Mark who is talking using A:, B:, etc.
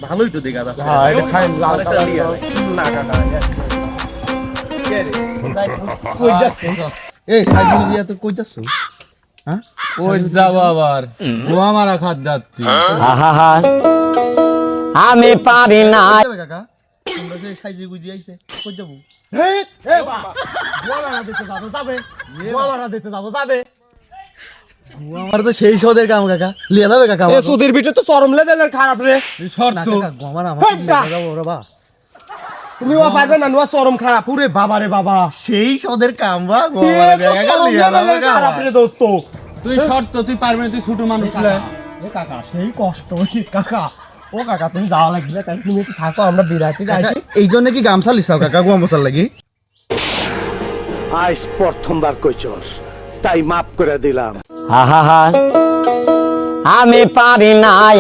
A: ভালোই তো দেখা যাচ্ছে এই সাইকেল দিয়া তো কই যাচ্ছ হ্যাঁ
B: ওই যাবো আবার গোয়া মারা খাত যাচ্ছি।
C: আমি পারি না।
A: কাকা তোমরা সেই সাইজে গুজি আইছে কই যাবো আমার তো সেই সদের কাম কাকা লিয়া যাবে কাকা
D: সুদের ভিতরে তো চরম লেভেলের খারাপ রে।
B: শর্ত
A: আমার আমার যাবো রে বা
D: তুমি ও পারবে না নোয়া চরম খারাপ ওরে বাবা রে বাবা।
A: সেই সদের কাম বা
D: খারাপ রে দোস্ত।
B: তুই শর্ত তুই পারবি না, তুই ছোট মানুষ লে।
D: কাকা সেই কষ্ট কাকা। ও কাকা তুমি যাওয়া লাগবে তাই তুমি একটু থাকো আমরা বিরাটি যাইছি।
A: এই জন্য কি গামছা লিসাও কাকা গোয়া মশার লাগি
E: আজ প্রথমবার কইছস তাই মাফ করে দিলাম।
C: আমি পারি না।